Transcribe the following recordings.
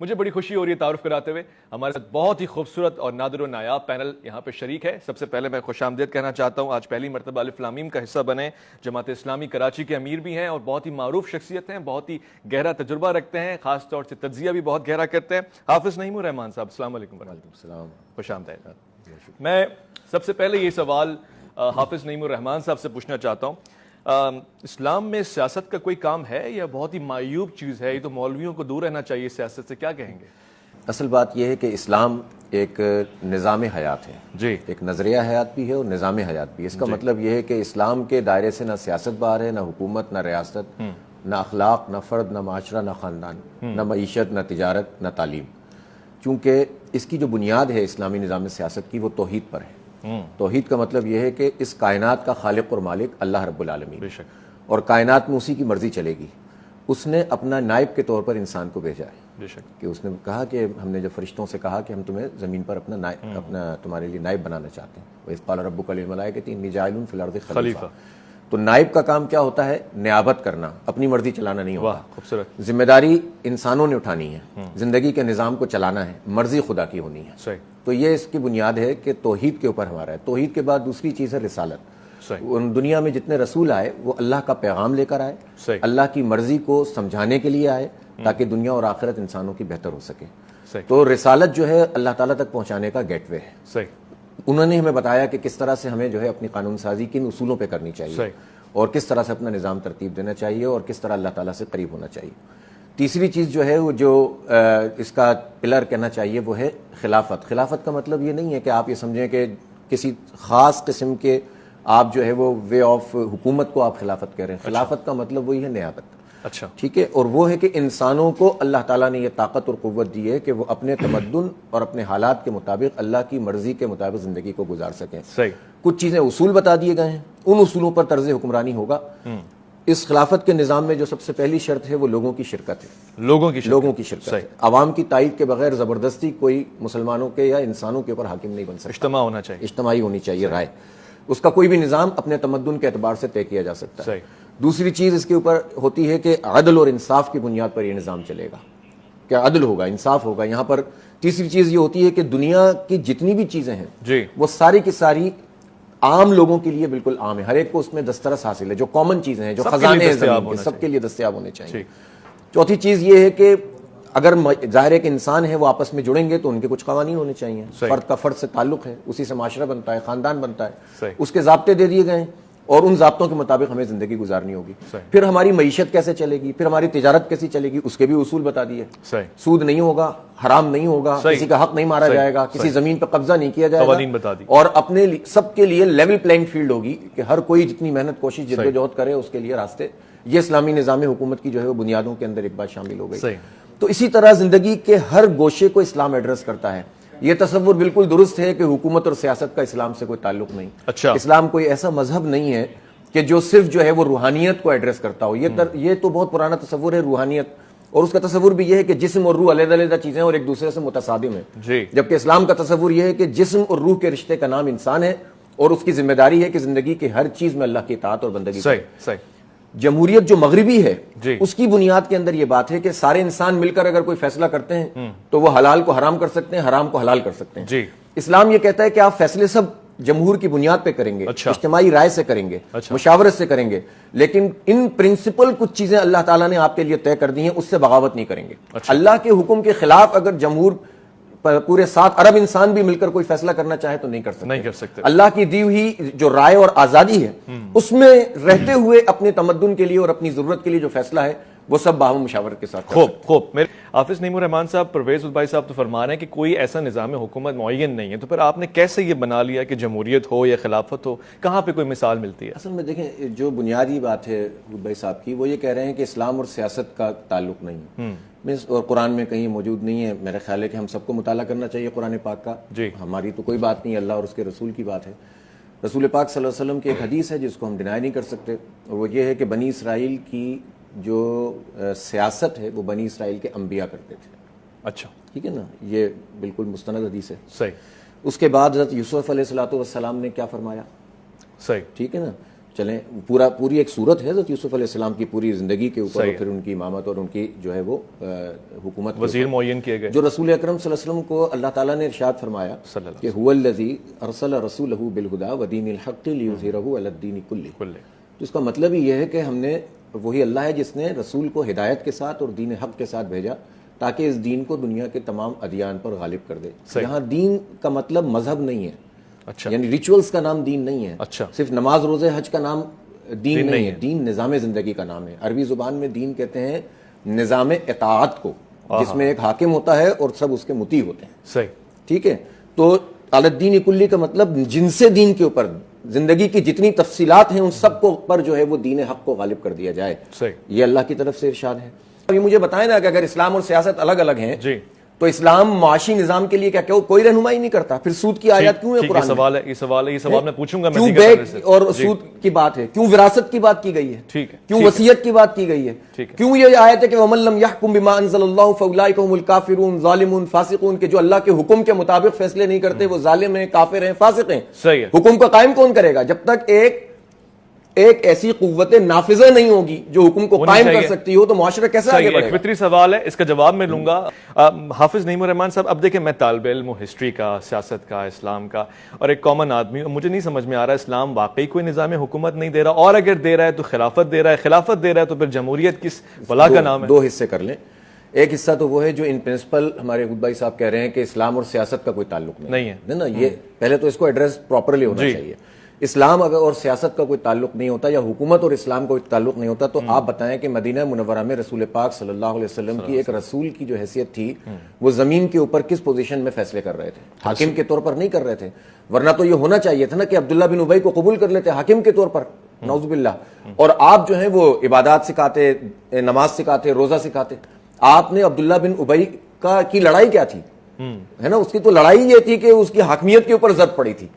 مجھے بڑی خوشی ہو رہی ہے تعارف کراتے ہوئے ہمارے ساتھ بہت ہی خوبصورت اور نادر و نایاب پینل یہاں پہ شریک ہے. سب سے پہلے میں خوش آمدید کہنا چاہتا ہوں. آج پہلی مرتبہ الف لام میم کا حصہ بنے. جماعت اسلامی کراچی کے امیر بھی ہیں اور بہت ہی معروف شخصیت ہیں, بہت ہی گہرا تجربہ رکھتے ہیں, خاص طور سے تجزیہ بھی بہت گہرا کرتے ہیں. حافظ نعیم الرحمان صاحب, السلام علیکم. وعلیکم السلام. خوش آمدید. میں سب سے پہلے یہ سوال حافظ نعیم الرحمان صاحب سے پوچھنا چاہتا ہوں, اسلام میں سیاست کا کوئی کام ہے یا بہت ہی معیوب چیز ہے, یہ تو مولویوں کو دور رہنا چاہیے سیاست سے, کیا کہیں گے؟ اصل بات یہ ہے کہ اسلام ایک نظام حیات ہے. جی, ایک نظریہ حیات بھی ہے اور نظام حیات بھی ہے. اس کا مطلب یہ ہے کہ اسلام کے دائرے سے نہ سیاست باہر ہے, نہ حکومت, نہ ریاست, نہ اخلاق, نہ فرد, نہ معاشرہ, نہ خاندان, نہ معیشت, نہ تجارت, نہ تعلیم. چونکہ اس کی جو بنیاد ہے اسلامی نظام سیاست کی وہ توحید پر ہے. توحید کا مطلب یہ ہے کہ اس کائنات کا خالق اور مالک اللہ رب العالمین, بے شک, اور کائنات میں اسی کی مرضی چلے گی. اس نے اپنا نائب کے طور پر انسان کو بھیجا ہے. بے شک, کہ اس نے کہا کہ ہم نے جب فرشتوں سے کہا کہ ہم تمہیں زمین پر اپنا تمہارے لیے نائب بنانا چاہتے ہیں, وَإِذْ قَالَ رَبُّكَ لِلْمَلَائِكَةِ إِنِّي جَاعِلٌ فِي الْأَرْضِ خلیفہ. تو نائب کا کام کیا ہوتا ہے؟ نیابت کرنا, اپنی مرضی چلانا نہیں ہوتا. خوبصورت. ذمہ داری انسانوں نے اٹھانی ہے, زندگی کے نظام کو چلانا ہے, مرضی خدا کی ہونی ہے. صحیح. تو یہ اس کی بنیاد ہے کہ توحید کے اوپر ہمارا ہے. توحید کے بعد دوسری چیز ہے رسالت. دنیا میں جتنے رسول آئے وہ اللہ کا پیغام لے کر آئے, اللہ کی مرضی کو سمجھانے کے لیے آئے تاکہ دنیا اور آخرت انسانوں کی بہتر ہو سکے. تو رسالت جو ہے اللہ تعالیٰ تک پہنچانے کا گیٹ وے ہے. صحیح. انہوں نے ہمیں بتایا کہ کس طرح سے ہمیں جو ہے اپنی قانون سازی کن اصولوں پہ کرنی چاہیے اور کس طرح سے اپنا نظام ترتیب دینا چاہیے اور کس طرح اللہ تعالیٰ سے قریب ہونا چاہیے. تیسری چیز جو ہے وہ جو اس کا پلر کہنا چاہیے وہ ہے خلافت. خلافت کا مطلب یہ نہیں ہے کہ آپ یہ سمجھیں کہ کسی خاص قسم کے آپ جو ہے وہ وے آف حکومت کو آپ خلافت کہہ رہے ہیں. خلافت کا مطلب وہی ہے نیابت. اچھا, ٹھیک ہے. اور وہ ہے کہ انسانوں کو اللہ تعالیٰ نے یہ طاقت اور قوت دی ہے کہ وہ اپنے تمدن اور اپنے حالات کے مطابق اللہ کی مرضی کے مطابق زندگی کو گزار سکیں. صحیح. کچھ چیزیں اصول بتا دیے گئے ہیں, ان اصولوں پر طرز حکمرانی ہوگا. اس خلافت کے نظام میں جو سب سے پہلی شرط ہے وہ لوگوں کی شرکت ہے. لوگوں کی شرکت ہے. عوام کی تائید کے بغیر زبردستی کوئی مسلمانوں کے یا انسانوں کے اوپر حاکم نہیں بن سکتا. اجتماع ہونا چاہیے, اجتماعی ہونی چاہیے رائے. اس کا کوئی بھی نظام اپنے تمدن کے اعتبار سے طے کیا جا سکتا ہے. دوسری چیز اس کے اوپر ہوتی ہے کہ عدل اور انصاف کی بنیاد پر یہ نظام چلے گا. کیا عدل ہوگا, انصاف ہوگا یہاں پر. تیسری چیز یہ ہوتی ہے کہ دنیا کی جتنی بھی چیزیں ہیں وہ ساری کی ساری عام لوگوں کے لیے بالکل عام ہے, ہر ایک کو اس میں دسترس حاصل ہے. جو کامن چیزیں ہیں, جو خزانے ہیں زمین کے, سب کے لیے دستیاب ہونے چاہیے. چوتھی چیز یہ ہے کہ اگر ظاہر ہے کہ انسان ہے وہ آپس میں جڑیں گے تو ان کے کچھ قوانین ہونے چاہیے. فرد کا فرد سے تعلق ہے, اسی سے معاشرہ بنتا ہے, خاندان بنتا ہے, اس کے ضابطے دے دیے گئے ہیں اور ان ضابطوں کے مطابق ہمیں زندگی گزارنی ہوگی. پھر ہماری معیشت کیسے چلے گی, پھر ہماری تجارت کیسی چلے گی, اس کے بھی اصول بتا دیے. سود نہیں ہوگا, حرام نہیں ہوگا, کسی کا حق نہیں مارا جائے گا, کسی زمین پہ قبضہ نہیں کیا جائے گا, اور اپنے سب کے لیے لیول پلینگ فیلڈ ہوگی کہ ہر کوئی جتنی محنت کوشش جدوجہد کرے اس کے لیے راستے. یہ اسلامی نظام حکومت کی جو ہے وہ بنیادوں کے اندر ایک بات شامل ہو گئی. تو اسی طرح زندگی کے ہر گوشے کو اسلام ایڈریس کرتا ہے. یہ تصور بالکل درست ہے کہ حکومت اور سیاست کا اسلام سے کوئی تعلق نہیں. اسلام کوئی ایسا مذہب نہیں ہے کہ جو صرف جو ہے وہ روحانیت کو ایڈریس کرتا ہو. یہ تو بہت پرانا تصور ہے روحانیت, اور اس کا تصور بھی یہ ہے کہ جسم اور روح علیحدہ علیحدہ چیزیں اور ایک دوسرے سے متصادم ہیں. جبکہ اسلام کا تصور یہ ہے کہ جسم اور روح کے رشتے کا نام انسان ہے اور اس کی ذمہ داری ہے کہ زندگی کی ہر چیز میں اللہ کی اطاعت اور بندگی کرے. جمہوریت جو مغربی ہے اس کی بنیاد کے اندر یہ بات ہے کہ سارے انسان مل کر اگر کوئی فیصلہ کرتے ہیں تو وہ حلال کو حرام کر سکتے ہیں, حرام کو حلال کر سکتے ہیں. اسلام یہ کہتا ہے کہ آپ فیصلے سب جمہور کی بنیاد پہ کریں گے, اجتماعی رائے سے کریں گے, مشاورت سے کریں گے, لیکن ان پرنسپل کچھ چیزیں اللہ تعالیٰ نے آپ کے لیے طے کر دی ہیں, اس سے بغاوت نہیں کریں گے. اللہ کے حکم کے خلاف اگر جمہور پورے 7 ارب انسان بھی مل کر کوئی فیصلہ کرنا چاہے تو نہیں کر سکتے. اللہ کی دی ہوئی جو رائے اور آزادی ہے اس میں رہتے ہوئے اپنے تمدن کے لیے اور اپنی ضرورت کے لیے جو فیصلہ ہے وہ سب باہم مشاورت کے ساتھ. خوب. میرے حافظ نعیم الرحمان صاحب, پرویز البائی صاحب تو فرما رہے ہیں کہ کوئی ایسا نظام حکومت معین نہیں ہے, تو پھر آپ نے کیسے یہ بنا لیا کہ جمہوریت ہو یا خلافت ہو, کہاں پہ کوئی مثال ملتی ہے؟ اصل میں دیکھیں جو بنیادی بات ہے البائی صاحب کی, وہ یہ کہہ رہے ہیں کہ اسلام اور سیاست کا تعلق نہیں ہے, اور قرآن میں کہیں موجود نہیں ہے. میرا خیال ہے کہ ہم سب کو مطالعہ کرنا چاہیے قرآن پاک کا. ہماری تو کوئی بات نہیں, اللہ اور اس کے رسول کی بات ہے. رسول پاک صلی اللہ علیہ وسلم کی ایک حدیث ہے جس کو ہم ڈینائی نہیں کر سکتے, اور وہ یہ ہے کہ بنی اسرائیل کی جو سیاست ہے وہ بنی اسرائیل کے انبیاء کرتے تھے. اچھا, ٹھیک ہے نا, یہ بالکل مستند حدیث ہے. صحیح. اس کے بعد حضرت یوسف علیہ الصلوۃ والسلام نے کیا فرمایا؟ صحیح. ٹھیک ہے نا, چلیں پوری ایک صورت ہے حضرت یوسف علیہ السلام کی پوری زندگی کے اوپر، اور پھر ان کی امامت اور ان کی جو ہے وہ حکومت وزیر معین کیے گئے، جو رسول اکرم صلی اللہ علیہ وسلم کو اللہ تعالیٰ نے ارشاد فرمایا کہ هو الذی ارسل رسولہ بالہدی ودین الحق لیظہرہ علی الدین کلہ. تو اس کا مطلب ہی یہ ہے کہ ہم نے، وہی اللہ ہے جس نے رسول کو ہدایت کے ساتھ اور دین حق کے ساتھ بھیجا تاکہ اس دین کو دنیا کے تمام ادیان پر غالب کر دے. یہاں دین کا مطلب مذہب نہیں ہے، اچھا، یعنی ریچولز کا نام دین نہیں ہے، اچھا، صرف نماز روزے حج کا نام دین نہیں ہے. دین نظام زندگی کا نام ہے. عربی زبان میں دین کہتے ہیں نظام اطاعت کو، جس میں ایک حاکم ہوتا ہے اور سب اس کے مطیع ہوتے ہیں. صحیح، ٹھیک ہے. تو علی الدین کلی کا مطلب جن سے دین کے اوپر زندگی کی جتنی تفصیلات ہیں ان سب کو پر جو ہے وہ دین حق کو غالب کر دیا جائے. صحیح، یہ اللہ کی طرف سے ارشاد ہے. ابھی مجھے بتائیں نا کہ اگر اسلام اور سیاست الگ الگ ہیں جی، تو اسلام معاشی نظام کے لیے کیا کوئی رہنمائی نہیں کرتا؟ پھر سود کی آیات کیوں ہے قرآن میں؟ یہ سوال میں پوچھوں گا. کیوں بیع اور سود کی بات ہے؟ کیوں وراثت کی بات کی گئی ہے؟ ٹھیک ہے. کیوں وصیت کی بات کی گئی ہے؟ کیوں یہ آیت ہے کہ وَمَن لَّمْ يَحْكُم بِمَا أَنزَلَ اللَّهُ فَأُولَٰئِكَ هُمُ الْكَافِرُونَ ظَالِمُونَ فَاسِقُونَ، کہ جو اللہ کے حکم کے مطابق فیصلے نہیں کرتے وہ ظالم ہیں، کافر ہیں، فاسق ہیں. صحیح ہے. حکم کا قائم کون کرے گا؟ جب تک ایک ایسی قوت نافذہ نہیں ہوگی جو حکم کو قائم کر سکتی ہو تو معاشرہ کیسے آگے بڑھے گا؟ ایک فطری سوال ہے، اس کا جواب میں لوں گا. حافظ نعیم الرحمان صاحب، اب دیکھیں میں طالب علم ہوں ہسٹری کا، سیاست کا، اسلام کا، اور ایک کامن آدمی ہوں. مجھے نہیں سمجھ میں آ رہا اسلام واقعی کوئی نظام حکومت نہیں دے رہا، اور اگر دے رہا ہے تو خلافت دے رہا ہے، خلافت دے رہا ہے تو پھر جمہوریت کس بلا کا نام ہے؟ دو حصے کر لیں. ایک حصہ تو وہ ہے جو ان پرنسپل ہمارے خود بھائی صاحب کہہ رہے ہیں کہ اسلام اور سیاست کا کوئی تعلق نہیں ہے نا. یہ پہلے تو اس کو ایڈریس پراپرلی ہونا چاہیے. اسلام اگر اور سیاست کا کوئی تعلق نہیں ہوتا یا حکومت اور اسلام کا کوئی تعلق نہیں ہوتا تو آپ بتائیں کہ مدینہ منورہ میں رسول پاک صلی اللہ علیہ وسلم کی ایک رسول کی جو حیثیت تھی وہ زمین کے اوپر کس پوزیشن میں فیصلے کر رہے تھے؟ حاکم کے طور پر نہیں کر رہے تھے. ورنہ تو یہ ہونا چاہیے تھا نا کہ عبداللہ بن ابی کو قبول کر لیتے حاکم کے طور پر، نعوذ باللہ، اور آپ جو ہیں وہ عبادات سکھاتے، نماز سکھاتے، روزہ سکھاتے. آپ نے عبداللہ بن ابی کی لڑائی کیا تھی؟ ہے نا، اس کی تو لڑائی یہ تھی کہ اس کی حاکمیت کے اوپر زد پڑی تھی.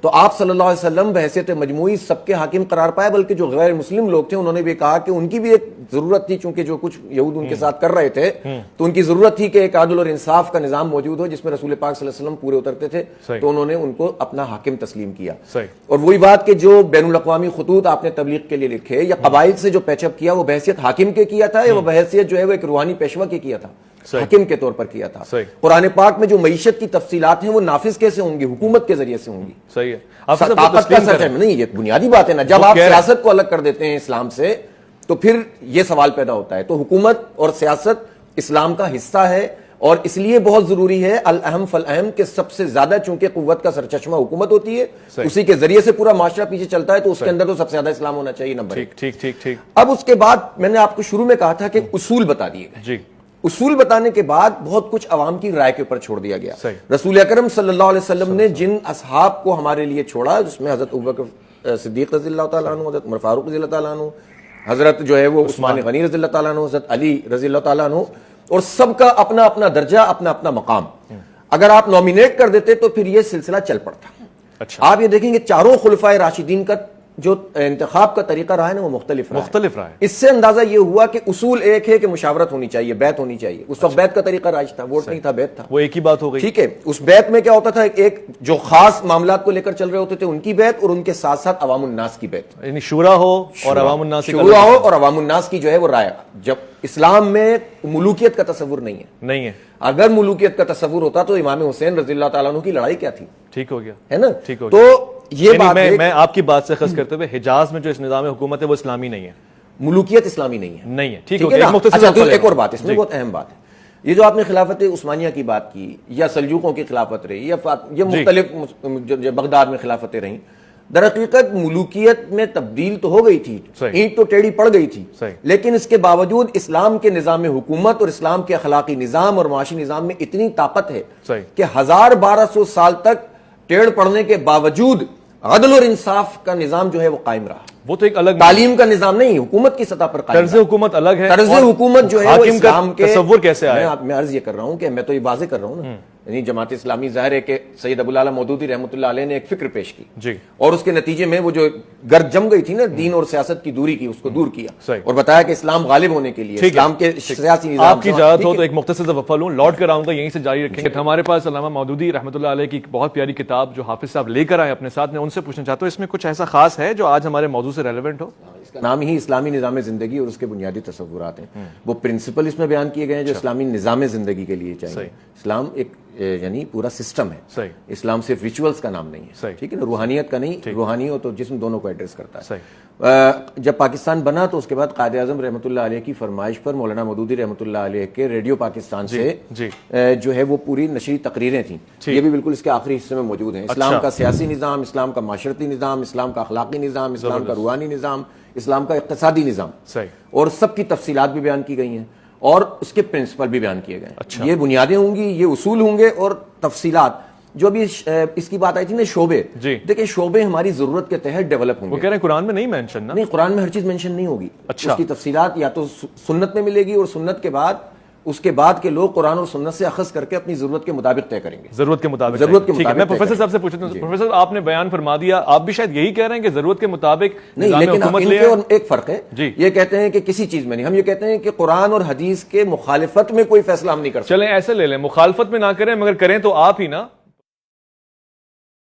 تو آپ صلی اللہ علیہ وسلم بحیثیت مجموعی سب کے حاکم قرار پائے، بلکہ جو غیر مسلم لوگ تھے انہوں نے بھی کہا کہ ان کی بھی ایک ضرورت تھی، چونکہ جو کچھ یہود ان کے ساتھ کر رہے تھے تو ان کی ضرورت تھی کہ ایک عدل اور انصاف کا نظام موجود ہو جس میں رسول پاک صلی اللہ علیہ وسلم پورے اترتے تھے. تو انہوں نے ان کو اپنا حاکم تسلیم کیا. اور وہی بات کہ جو بین الاقوامی خطوط آپ نے تبلیغ کے لیے لکھے یا قبائل سے جو پیچ اپ کیا وہ بحیثیت حاکم کے کیا تھا یا وہ بحیثیت جو ہے وہ ایک روحانی پیشوا کے کیا تھا؟ حاکم کے طور پر کیا تھا. قرآن پاک میں جو معیشت کی تفصیلات ہیں وہ نافذ کیسے ہوں گی؟ حکومت کے ذریعے سے ہوں گی. صحیح ہے. طاقت کا سچ ہے نہیں، یہ بنیادی بات ہے نا. جب آپ سیاست کو الگ کر دیتے ہیں اسلام سے تو پھر یہ سوال پیدا ہوتا ہے. تو حکومت اور سیاست اسلام کا حصہ ہے اور اس لیے بہت ضروری ہے الاہم فالاہم کہ سب سے زیادہ چونکہ قوت کا سرچشمہ حکومت ہوتی ہے، اسی کے ذریعے سے پورا معاشرہ پیچھے چلتا ہے، تو اس کے اندر تو سب سے زیادہ اسلام ہونا چاہیے. نمبر ٹھیک. اب اس کے بعد میں نے آپ کو شروع میں کہا تھا کہ اصول بتا دیے گئے. اصول بتانے کے بعد بہت کچھ عوام کی رائے کے اوپر چھوڑ دیا گیا. رسول اکرم صلی اللہ علیہ وسلم نے جن اصحاب کو ہمارے لیے چھوڑا، جس میں حضرت ابوبکر صدیق رضی اللہ تعالیٰ عنہ، حضرت عمر فاروق رضی اللہ تعالیٰ عنہ، حضرت جو ہے وہ عثمان غنی رضی اللہ تعالیٰ عنہ، حضرت علی رضی اللہ تعالیٰ عنہ، اور سب کا اپنا اپنا درجہ، اپنا اپنا مقام. اگر آپ نومینیٹ کر دیتے تو پھر یہ سلسلہ چل پڑتا. آپ یہ دیکھیں کہ چاروں خلفائے راشدین کا جو انتخاب کا طریقہ رہا ہے نا وہ مختلف رہا ہے. اس سے اندازہ یہ ہوا کہ اصول ایک ہے کہ مشاورت ہونی چاہیے، بیعت ہونی چاہیے. اس وقت بیعت کا طریقہ رائج تھا، ووٹ نہیں تھا، بیعت تھا. وہ ایک ہی بات ہو گئی. ٹھیک ہے. اس بیعت میں کیا ہوتا تھا؟ ایک جو خاص معاملات کو لے کر چل رہے ہوتے تھے ان کی بیعت، اور ان کے ساتھ ساتھ عوام الناس کی بیعت. یعنی شورا ہو اور عوام الناس کی شورا ہو اور عوام الناس کی جو ہے وہ رائے. جب اسلام میں ملوکیت کا تصور نہیں ہے. اگر ملوکیت کا تصور ہوتا تو امام حسین رضی اللہ تعالیٰ عنہ کی لڑائی کیا تھی؟ ٹھیک ہو گیا ہے نا. ٹھیک ہو گیا. تو یہ بات میں آپ کی بات سے خاص کرتے ہوئے حجاز میں جو اس نظام حکومت ہے وہ اسلامی نہیں ہے، ملوکیت اسلامی نہیں ہے. ٹھیک ہو گیا. ایک اور بات اس میں بہت اہم بات ہے، یہ جو آپ نے خلافت عثمانیہ کی بات کی یا سلجوقوں کی خلافت رہی یا مختلف بغداد میں خلافتیں رہیں، در حقیقت ملوکیت میں تبدیل تو ہو گئی تھی، اینٹ تو ٹیڑھی پڑ گئی تھی، لیکن اس کے باوجود اسلام کے نظام حکومت اور اسلام کے اخلاقی نظام اور معاشی نظام میں اتنی طاقت ہے کہ 1200 سال تک ٹیڑھ پڑنے کے باوجود عدل اور انصاف کا نظام جو ہے وہ قائم رہا. وہ تو ایک الگ تعلیم کا نظام نہیں، حکومت کی سطح پر قائم. طرز حکومت الگ ہے. طرز حکومت جو ہے وہ اسلام کے تصور کیسے آیا؟ میں عرض یہ کر رہا ہوں کہ میں تو یہ واضح کر رہا ہوں نا، یعنی جماعت اسلامی ظاہر ہے کہ سید ابو العلا مودودی رحمۃ اللہ علیہ نے ایک فکر پیش کی جی، اور اس کے نتیجے میں وہ جو گرد جم گئی تھی نا دین اور سیاست کی دوری کی، اس کو دور کیا اور بتایا کہ اسلام غالب ہونے کے لیے اسلام کے سیاسی نظام. آپ کی اجازت ہو تو ایک مختصر سا وقفہ لوں، لوٹ کر آؤں گا، یہیں سے جاری رکھیں گے. ہمارے پاس علامہ مودودی رحمۃ اللہ علیہ کی ایک بہت پیاری کتاب جو حافظ صاحب لے کر آئے اپنے ساتھ، میں ان سے پوچھنا چاہتا ہوں اس میں کچھ ایسا خاص ہے جو آج ہمارے موضوع سے ریلیونٹ ہو؟ اس کا نام ہی اسلامی نظام زندگی اور اس کے بنیادی تصورات ہیں. وہ پرنسپل اس میں بیان کیے گئے ہیں جو اسلامی نظام زندگی کے لیے چاہیے. اسلام ایک یعنی پورا سسٹم ہے. اسلام صرف ریچولز کا نام نہیں ہے، ٹھیک ہے نا، روحانیت کا نہیں، روحانی ہو تو جسم دونوں کو ایڈریس کرتا ہے. جب پاکستان بنا تو اس کے بعد قائد اعظم رحمۃ اللہ علیہ کی فرمائش پر مولانا مودودی رحمۃ اللہ علیہ کے ریڈیو پاکستان سے جو ہے وہ پوری نشری تقریریں تھیں. یہ بھی بالکل اس کے آخری حصے میں موجود ہیں. اسلام کا سیاسی نظام، اسلام کا معاشرتی نظام، اسلام کا اخلاقی نظام، اسلام کا روحانی نظام، اسلام کا اقتصادی نظام، اور سب کی تفصیلات بھی بیان کی گئی ہیں اور اس کے پرنسپل بھی بیان کیے گئے. یہ بنیادیں ہوں گی، یہ اصول ہوں گے اور تفصیلات. جو ابھی اس کی بات آئی تھی نا شعبے، دیکھیں شعبے ہماری ضرورت کے تحت ڈیولپ ہوں گے. وہ کہہ رہے ہیں قرآن میں نہیں مینشن نا؟ نہیں، قرآن میں ہر چیز مینشن نہیں ہوگی. اس کی تفصیلات یا تو سنت میں ملے گی اور سنت کے بعد اس کے بعد کے لوگ قرآن اور سنت سے اخذ کر کے اپنی ضرورت کے مطابق طے کریں گے. ضرورت کے مطابق. میں پروفیسر صاحب سے پوچھتا ہوں، پروفیسر صاحب آپ نے بیان فرما دیا، آپ بھی شاید یہی کہہ رہے ہیں کہ ضرورت کے مطابق نہیں، لیکن ان کے اور ایک فرق ہے. یہ کہتے ہیں کہ کسی چیز میں نہیں، ہم یہ کہتے ہیں کہ قرآن اور حدیث کے مخالفت میں کوئی فیصلہ ہم نہیں کر سکتے. چلیں ایسے لے لیں، مخالفت میں نہ کریں مگر کریں تو آپ ہی نا.